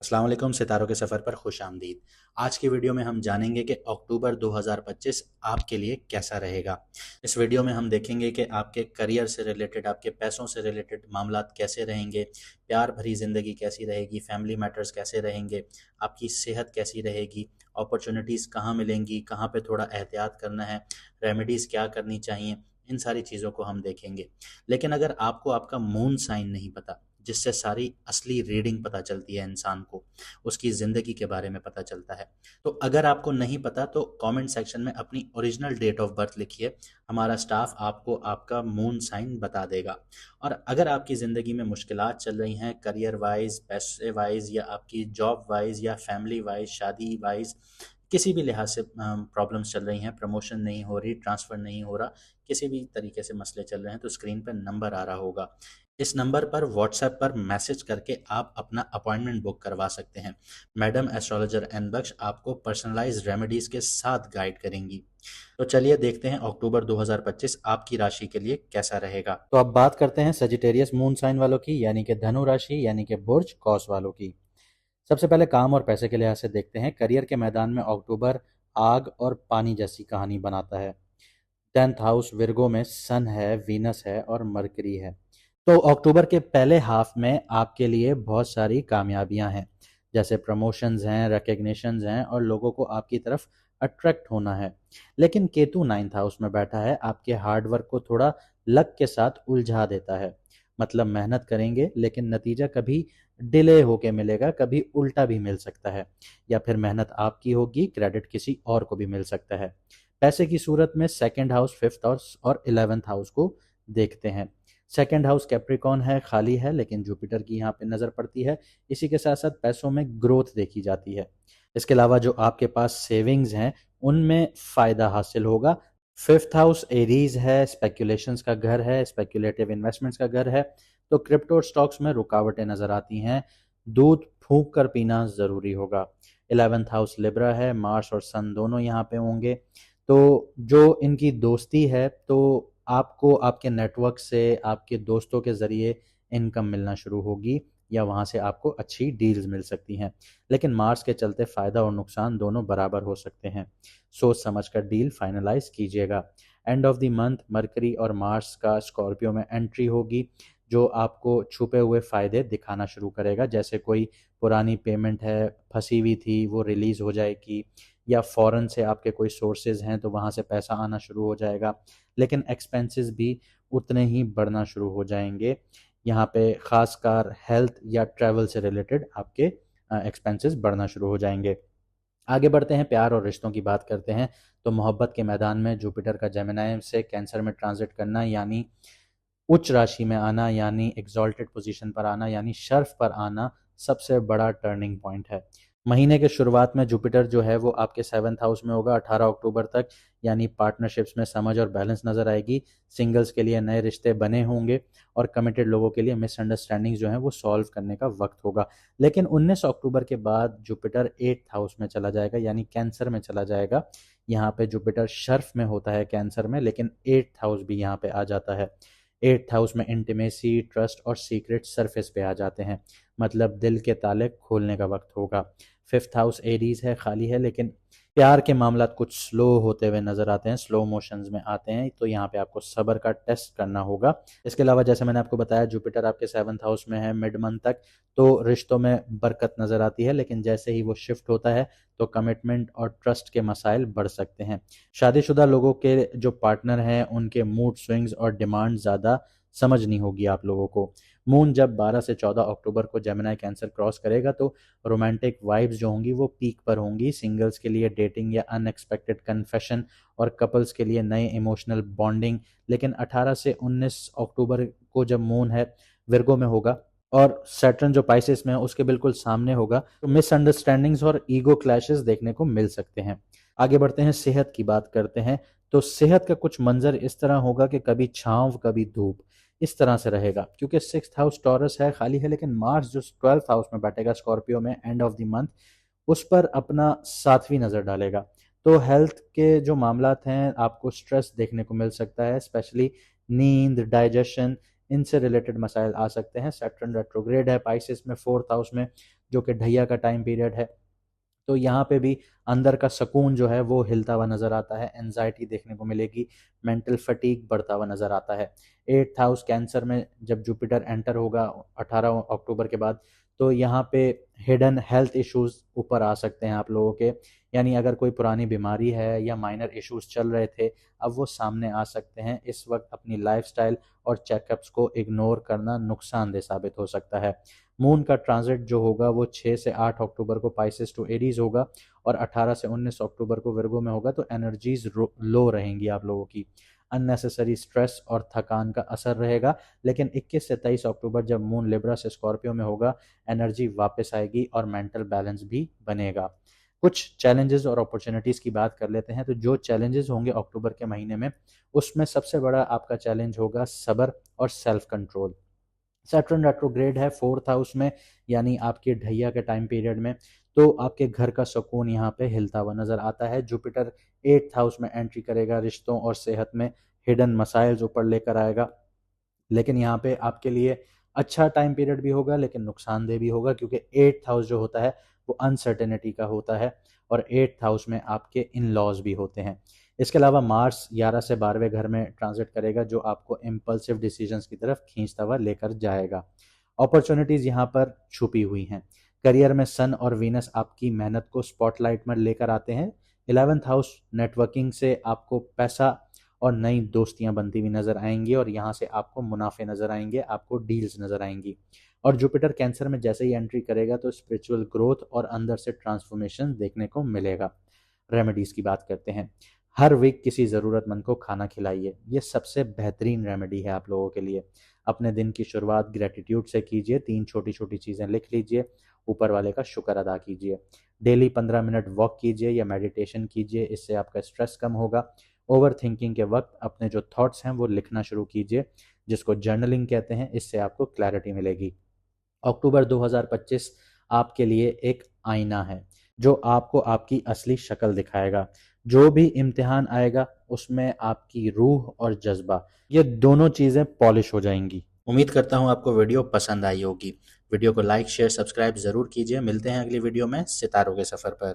अस्सलाम वालेकुम, सितारों के सफ़र पर खुश आमदीद। आज की वीडियो में हम जानेंगे कि अक्टूबर 2025 आपके लिए कैसा रहेगा। इस वीडियो में हम देखेंगे कि आपके करियर से रिलेटेड, आपके पैसों से रिलेटेड मामलात कैसे रहेंगे, प्यार भरी ज़िंदगी कैसी रहेगी, फैमिली मैटर्स कैसे रहेंगे, आपकी सेहत कैसी रहेगी, अपॉर्चुनिटीज़ कहाँ मिलेंगी, कहाँ पे थोड़ा एहतियात करना है, रेमेडीज़ क्या करनी चाहिए, इन सारी चीज़ों को हम देखेंगे। लेकिन अगर आपको आपका मून साइन नहीं पता, जिससे सारी असली रीडिंग पता चलती है इंसान को, उसकी ज़िंदगी के बारे में पता चलता है। तो अगर आपको नहीं पता तो कमेंट सेक्शन में अपनी ओरिजिनल डेट ऑफ बर्थ लिखिए, हमारा स्टाफ आपको आपका मून साइन बता देगा। और अगर आपकी ज़िंदगी में मुश्किलात चल रही हैं करियर वाइज, पैसे वाइज, या आपकी जॉब वाइज, या फैमिली वाइज, शादी वाइज, किसी भी लिहाज से प्रॉब्लम्स चल रही हैं, प्रमोशन नहीं हो रही, ट्रांसफ़र नहीं हो रहा, किसी भी तरीके से मसले चल रहे हैं, तो स्क्रीन पर नंबर आ रहा होगा। इस नंबर पर व्हाट्सएप पर मैसेज करके आप अपना अपॉइंटमेंट बुक करवा सकते हैं। मैडम एस्ट्रोलॉजर एन बख्श आपको पर्सनलाइज्ड रेमेडीज के साथ गाइड करेंगी। तो चलिए देखते हैं अक्टूबर 2025 आपकी राशि के लिए कैसा रहेगा। तो अब बात करते हैं सजिटेरियस मून साइन वालों की, यानी कि धनु राशि, यानी कि बुर्ज कौस वालों की। सबसे पहले काम और पैसे के लिहाज से देखते हैं। करियर के मैदान में अक्टूबर आग और पानी जैसी कहानी बनाता है। 10th हाउस विर्गो में सन है, वीनस है और मरकरी है। तो अक्टूबर के पहले हाफ में आपके लिए बहुत सारी कामयाबियां हैं, जैसे प्रमोशंस हैं, रिकग्निशंस हैं और लोगों को आपकी तरफ अट्रैक्ट होना है। लेकिन केतु 9th हाउस में बैठा है, आपके हार्डवर्क को थोड़ा लक के साथ उलझा देता है। मतलब मेहनत करेंगे लेकिन नतीजा कभी डिले होके मिलेगा, कभी उल्टा भी मिल सकता है, या फिर मेहनत आपकी होगी, क्रेडिट किसी और को भी मिल सकता है। पैसे की सूरत में सेकंड हाउस, फिफ्थ हाउस और 11th हाउस को देखते हैं। सेकंड हाउस कैप्रिकॉन है, खाली है, लेकिन जुपिटर की यहाँ पे नज़र पड़ती है। इसी के साथ साथ पैसों में ग्रोथ देखी जाती है। इसके अलावा जो आपके पास सेविंग्स हैं उनमें फ़ायदा हासिल होगा। फिफ्थ हाउस एरीज है, स्पेकुलेशंस का घर है, स्पेकुलेटिव इन्वेस्टमेंट्स का घर है। तो क्रिप्टो स्टॉक्स में रुकावटें नज़र आती हैं, दूध फूंक कर पीना ज़रूरी होगा। 11th हाउस लिब्रा है, मार्स और सन दोनों यहाँ पे होंगे। तो जो इनकी दोस्ती है, तो आपको आपके नेटवर्क से, आपके दोस्तों के ज़रिए इनकम मिलना शुरू होगी, या वहाँ से आपको अच्छी डील्स मिल सकती हैं। लेकिन मार्स के चलते फ़ायदा और नुकसान दोनों बराबर हो सकते हैं। सोच समझ कर डील फाइनलाइज कीजिएगा। End of the month mercury और मार्स का स्कॉर्पियो में एंट्री होगी, जो आपको छुपे हुए फ़ायदे दिखाना शुरू करेगा। जैसे कोई पुरानी पेमेंट है, फंसी हुई थी, वो रिलीज़ हो जाएगी, या फ़ॉरेन से आपके कोई सोर्सेज हैं तो वहाँ से पैसा आना शुरू हो जाएगा। लेकिन एक्सपेंसेस भी उतने ही बढ़ना शुरू हो जाएंगे। यहाँ पे ख़ासकर हेल्थ या ट्रैवल से रिलेटेड आपके एक्सपेंसेस बढ़ना शुरू हो जाएंगे। आगे बढ़ते हैं, प्यार और रिश्तों की बात करते हैं। तो मोहब्बत के मैदान में जुपिटर का जेमिनी से कैंसर में ट्रांजिट करना, यानी उच्च राशि में आना, यानी एग्जॉल्टेड पोजीशन पर आना, यानी शर्फ पर आना, सबसे बड़ा टर्निंग पॉइंट है। महीने के शुरुआत में जुपिटर जो है वो आपके 7th हाउस में होगा 18 अक्टूबर तक, यानी पार्टनरशिप्स में समझ और बैलेंस नज़र आएगी। सिंगल्स के लिए नए रिश्ते बने होंगे और कमिटेड लोगों के लिए मिसअंडरस्टैंडिंग जो है वो सॉल्व करने का वक्त होगा। लेकिन 19 अक्टूबर के बाद जुपिटर 8th हाउस में चला जाएगा, यानी कैंसर में चला जाएगा। यहाँ पे जुपिटर शर्फ में होता है कैंसर में, लेकिन 8th हाउस भी यहाँ पे आ जाता है। 8th हाउस में इंटीमेसी, ट्रस्ट और सीक्रेट सरफेस पे आ जाते हैं। मतलब दिल के ताले खोलने का वक्त होगा। 5th हाउस एरीज है, खाली है, लेकिन प्यार के मामला कुछ स्लो होते हुए नजर आते हैं, स्लो मोशंस में आते हैं। तो यहाँ पे आपको सब्र का टेस्ट करना होगा। इसके अलावा जैसे मैंने आपको बताया, जुपिटर आपके 7th हाउस में है मिड मंथ तक, तो रिश्तों में बरकत नजर आती है। लेकिन जैसे ही वो शिफ्ट होता है तो कमिटमेंट और ट्रस्ट के मसाइल बढ़ सकते हैं। शादीशुदा लोगों के जो पार्टनर हैं उनके मूड स्विंग्स और डिमांड ज़्यादा समझ नहीं होगी आप लोगों को। मून जब 12 से 14 अक्टूबर को जेमिनी कैंसर क्रॉस करेगा तो रोमांटिक वाइब्स जो होंगी वो पीक पर होंगी। सिंगल्स के लिए डेटिंग या अनएक्सपेक्टेड कन्फेशन, और कपल्स के लिए नए इमोशनल बॉन्डिंग। लेकिन 18 से 19 अक्टूबर को जब मून है विर्गो में होगा और सैटर्न जो पाइसेस में है उसके बिल्कुल सामने होगा, तो मिसअंडरस्टैंडिंग्स और ईगो क्लैशेस देखने को मिल सकते हैं। आगे बढ़ते हैं, सेहत की बात करते हैं। तो सेहत का कुछ मंजर इस तरह होगा कि कभी छांव कभी धूप, इस तरह से रहेगा। क्योंकि 6th हाउस टॉरस है, खाली है, लेकिन मार्स जो 12th हाउस में बैठेगा स्कॉर्पियो में एंड ऑफ द मंथ, उस पर अपना सातवीं नज़र डालेगा। तो हेल्थ के जो मामलात हैं, आपको स्ट्रेस देखने को मिल सकता है, स्पेशली नींद, डाइजेशन, इनसे रिलेटेड मसाइल आ सकते हैं। सैटर्न रेट्रोग्रेड है पाइसेस में 4th हाउस में, जो कि ढैया का टाइम पीरियड है। तो यहाँ पे भी अंदर का सुकून जो है वो हिलता हुआ नजर आता है, एंजाइटी देखने को मिलेगी, मेंटल फटीग बढ़ता हुआ नजर आता है। 8th हाउस कैंसर में जब जुपिटर एंटर होगा 18 अक्टूबर के बाद, तो यहाँ पे हिडन हेल्थ इश्यूज ऊपर आ सकते हैं आप लोगों के। यानी अगर कोई पुरानी बीमारी है या माइनर इश्यूज चल रहे थे, अब वो सामने आ सकते हैं। इस वक्त अपनी लाइफस्टाइल और चेकअप्स को इग्नोर करना नुकसानदेह साबित हो सकता है। मून का ट्रांजिट जो होगा वो 6 से 8 अक्टूबर को पाइसेस टू एरीज होगा और 18 से 19 अक्टूबर को विर्गो में होगा। तो एनर्जीज लो रहेंगी आप लोगों की, अननेसेसरी स्ट्रेस और थकान का असर रहेगा। लेकिन 21 से 23 अक्टूबर जब मून लिब्रा से स्कॉर्पियो में होगा, एनर्जी वापस आएगी और मेंटल बैलेंस भी बनेगा। कुछ चैलेंजेस और अपॉर्चुनिटीज़ की बात कर लेते हैं। तो जो चैलेंजेस होंगे अक्टूबर के महीने में, उसमें सबसे बड़ा आपका चैलेंज होगा सब्र और सेल्फ कंट्रोल। सैटर्न रेट्रोग्रेड है 4th हाउस में, यानी आपके ढैया के टाइम पीरियड में, तो आपके घर का सुकून यहाँ पे हिलता हुआ नजर आता है। जुपिटर 8th हाउस में एंट्री करेगा, रिश्तों और सेहत में हिडन मसाइल्स ऊपर लेकर आएगा। लेकिन यहाँ पे आपके लिए अच्छा टाइम पीरियड भी होगा लेकिन नुकसानदेह भी होगा, क्योंकि 8th हाउस जो होता है वो अनसर्टेनिटी का होता है और 8th हाउस में आपके इन लॉज भी होते हैं। इसके अलावा मार्स 11 से 12वें घर में ट्रांजिट करेगा, जो आपको इम्पल्सिव डिसीजंस की तरफ खींचता हुआ लेकर जाएगा। अपॉर्चुनिटीज़ यहाँ पर छुपी हुई हैं। करियर में सन और वीनस आपकी मेहनत को स्पॉटलाइट में लेकर आते हैं। 11th हाउस नेटवर्किंग से आपको पैसा और नई दोस्तियां बनती हुई नजर आएंगी और यहाँ से आपको मुनाफे नजर आएंगे, आपको डील्स नजर आएंगी। और जुपिटर कैंसर में जैसे ही एंट्री करेगा तो स्पिरिचुअल ग्रोथ और अंदर से ट्रांसफॉर्मेशन देखने को मिलेगा। रेमेडीज की बात करते हैं। हर वीक किसी ज़रूरतमंद को खाना खिलाइए, ये सबसे बेहतरीन रेमेडी है आप लोगों के लिए। अपने दिन की शुरुआत ग्रेटिट्यूड से कीजिए, 3 छोटी छोटी चीज़ें लिख लीजिए, ऊपर वाले का शुक्र अदा कीजिए। डेली 15 मिनट वॉक कीजिए या मेडिटेशन कीजिए, इससे आपका स्ट्रेस कम होगा। ओवर थिंकिंग के वक्त अपने जो थॉट्स हैं वो लिखना शुरू कीजिए, जिसको जर्नलिंग कहते हैं, इससे आपको क्लैरिटी मिलेगी। अक्टूबर 2025 आपके लिए एक आईना है जो आपको आपकी असली शक्ल दिखाएगा। जो भी इम्तिहान आएगा उसमें आपकी रूह और जज्बा, ये दोनों चीज़ें पॉलिश हो जाएंगी। उम्मीद करता हूँ आपको वीडियो पसंद आई होगी। वीडियो को लाइक शेयर सब्सक्राइब ज़रूर कीजिए। मिलते हैं अगली वीडियो में सितारों के सफ़र पर।